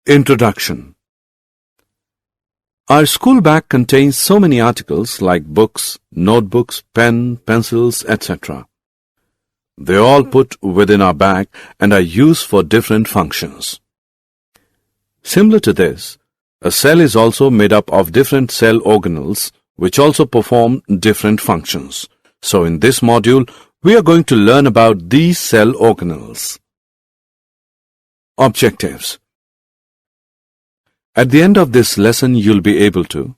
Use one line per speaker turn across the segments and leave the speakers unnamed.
Introduction. Our school bag contains so many articles like books, notebooks, pen, pencils, etc. They are all put within our bag and are used for different functions. Similar to this, a cell is also made up of different cell organelles which also perform different functions. So in this module, we are going to learn about these cell organelles. Objectives. At the end of this lesson, you'll be able to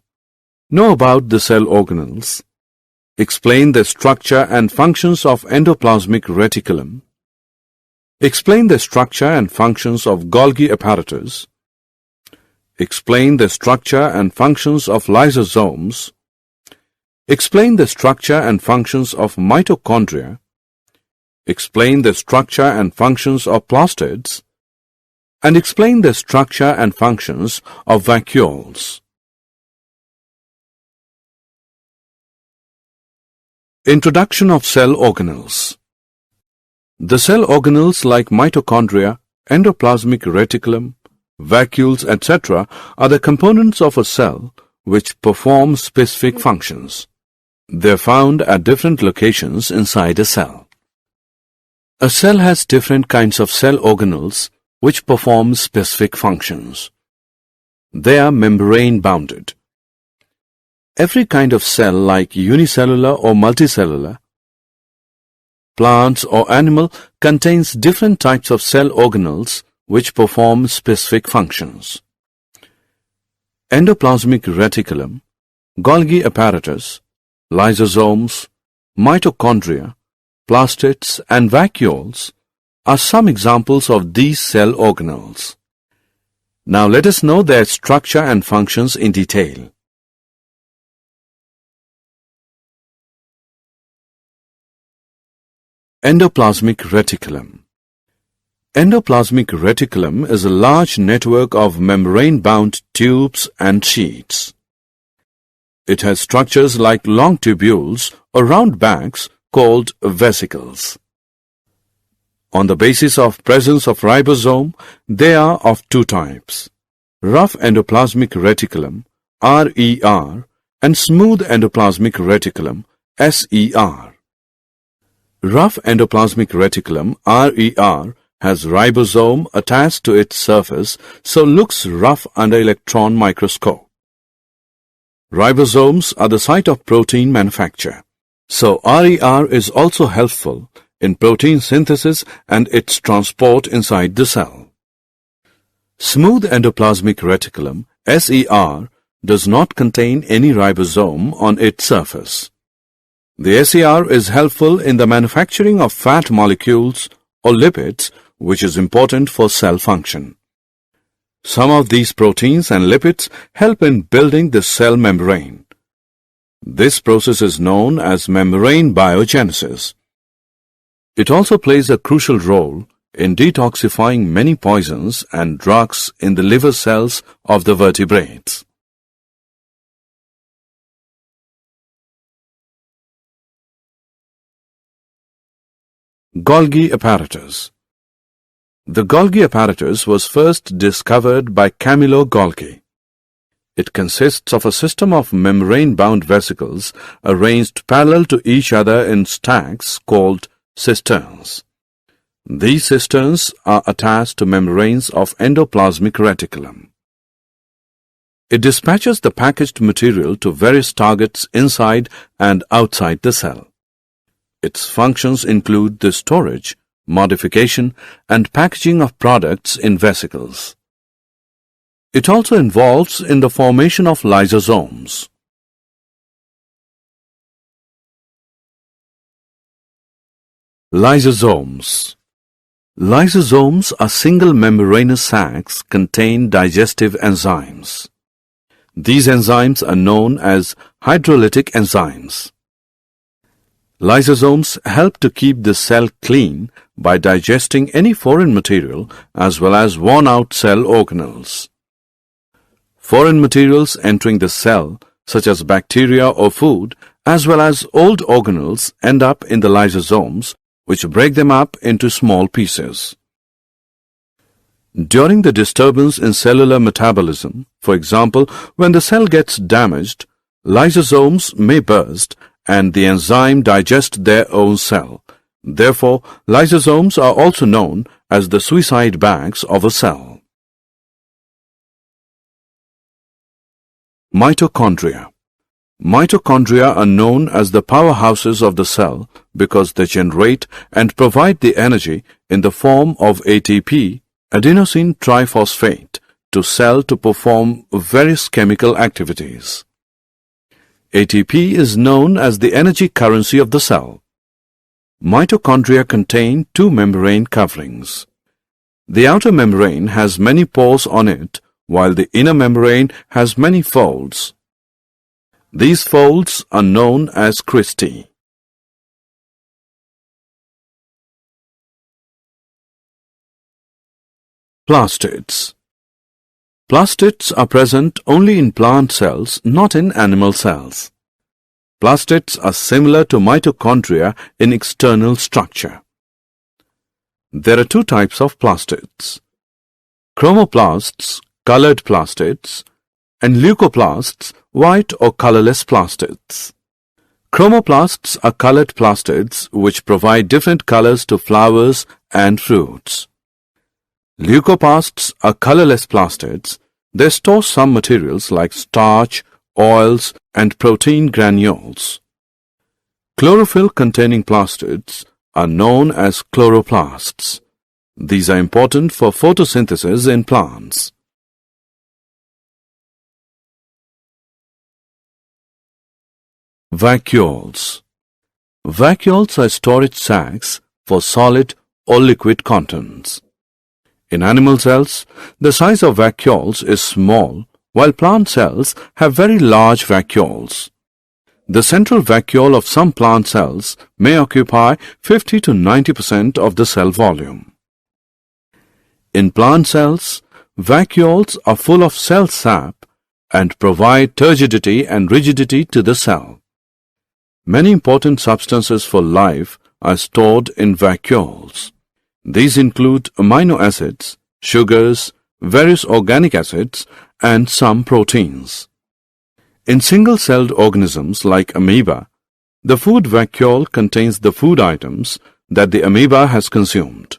know about the cell organelles, explain the structure and functions of endoplasmic reticulum, explain the structure and functions of Golgi apparatus, explain the structure and functions of lysosomes, explain the structure and functions of mitochondria, explain the structure and functions of plastids, and explain the structure and functions of vacuoles. Introduction of cell organelles. The cell organelles like mitochondria, endoplasmic reticulum, vacuoles, etc. are the components of a cell which perform specific functions. They are found at different locations inside a cell. A cell has different kinds of cell organelles which perform specific functions. They are membrane-bounded. Every kind of cell like unicellular or multicellular, plants or animal contains different types of cell organelles which perform specific functions. Endoplasmic reticulum, Golgi apparatus, lysosomes, mitochondria, plastids and vacuoles are some examples of these cell organelles. Now let us know their structure and functions in detail. Endoplasmic reticulum. Endoplasmic reticulum is a large network of membrane-bound tubes and sheets. It has structures like long tubules or round bags called vesicles. On the basis of presence of ribosome, they are of two types: rough endoplasmic reticulum, RER, and smooth endoplasmic reticulum, SER. Rough endoplasmic reticulum, RER, has ribosome attached to its surface, so looks rough under electron microscope. Ribosomes are the site of protein manufacture, so RER is also helpful in protein synthesis and its transport inside the cell. Smooth endoplasmic reticulum, SER, does not contain any ribosome on its surface. The SER is helpful in the manufacturing of fat molecules or lipids, which is important for cell function. Some of these proteins and lipids help in building the cell membrane. This process is known as membrane biogenesis. It also plays a crucial role in detoxifying many poisons and drugs in the liver cells of the vertebrates. Golgi apparatus. The Golgi apparatus was first discovered by Camillo Golgi. It consists of a system of membrane-bound vesicles arranged parallel to each other in stacks called cisterns. These cisterns are attached to membranes of endoplasmic reticulum. It dispatches the packaged material to various targets inside and outside the cell. Its functions include the storage, modification, and packaging of products in vesicles. It also involves in the formation of lysosomes. Lysosomes. Lysosomes are single membranous sacs contain digestive enzymes. These enzymes are known as hydrolytic enzymes. Lysosomes help to keep the cell clean by digesting any foreign material as well as worn-out cell organelles. Foreign materials entering the cell, such as bacteria or food, as well as old organelles, end up in the lysosomes, which break them up into small pieces. During the disturbance in cellular metabolism, for example, when the cell gets damaged, lysosomes may burst and the enzyme digest their own cell. Therefore, lysosomes are also known as the suicide bags of a cell. Mitochondria. Mitochondria are known as the powerhouses of the cell because they generate and provide the energy in the form of ATP, adenosine triphosphate, to cell to perform various chemical activities. ATP is known as the energy currency of the cell. Mitochondria contain two membrane coverings. The outer membrane has many pores on it, while the inner membrane has many folds. These folds are known as cristae. Plastids. Plastids are present only in plant cells, not in animal cells. Plastids are similar to mitochondria in external structure. There are two types of plastids: chromoplasts, colored plastids, and leucoplasts, white or colorless plastids. Chromoplasts are colored plastids which provide different colors to flowers and fruits. Leucoplasts are colorless plastids. They store some materials like starch, oils, and protein granules. Chlorophyll-containing plastids are known as chloroplasts. These are important for photosynthesis in plants. Vacuoles. Vacuoles are storage sacs for solid or liquid contents. In animal cells, the size of vacuoles is small, while plant cells have very large vacuoles. The central vacuole of some plant cells may occupy 50 to 90% of the cell volume. In plant cells, vacuoles are full of cell sap and provide turgidity and rigidity to the cell. Many important substances for life are stored in vacuoles. These include amino acids, sugars, various organic acids, and some proteins. In single-celled organisms like amoeba, the food vacuole contains the food items that the amoeba has consumed.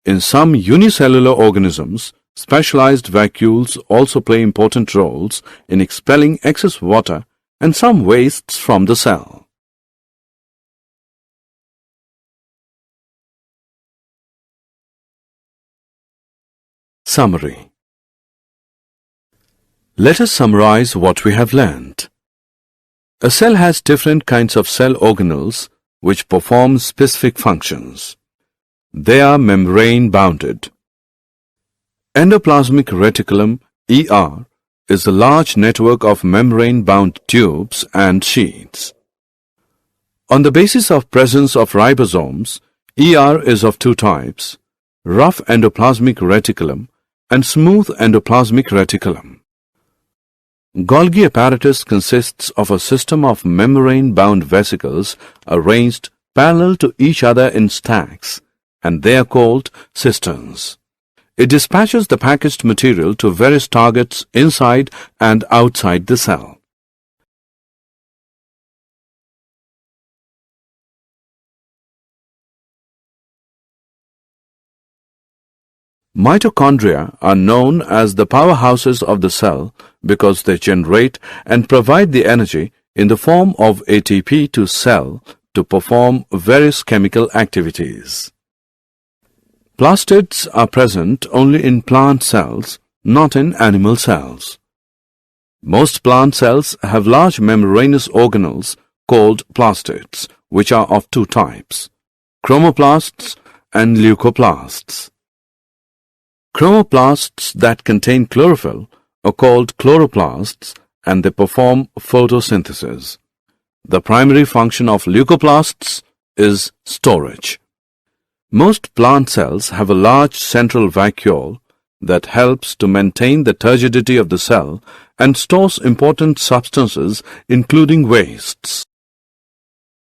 In some unicellular organisms, specialized vacuoles also play important roles in expelling excess water and some wastes from the cell. Summary. Let us summarize what we have learned. A cell has different kinds of cell organelles which perform specific functions. They are membrane-bounded. Endoplasmic reticulum, ER, is a large network of membrane-bound tubes and sheets. On the basis of presence of ribosomes, ER is of two types: rough endoplasmic reticulum and smooth endoplasmic reticulum. Golgi apparatus consists of a system of membrane-bound vesicles arranged parallel to each other in stacks, and they are called cisterns. It dispatches the packaged material to various targets inside and outside the cell. Mitochondria are known as the powerhouses of the cell because they generate and provide the energy in the form of ATP to cell to perform various chemical activities. Plastids are present only in plant cells, not in animal cells. Most plant cells have large membranous organelles called plastids, which are of two types: chromoplasts and leucoplasts. Chromoplasts that contain chlorophyll are called chloroplasts, and they perform photosynthesis. The primary function of leucoplasts is storage. Most plant cells have a large central vacuole that helps to maintain the turgidity of the cell and stores important substances including wastes.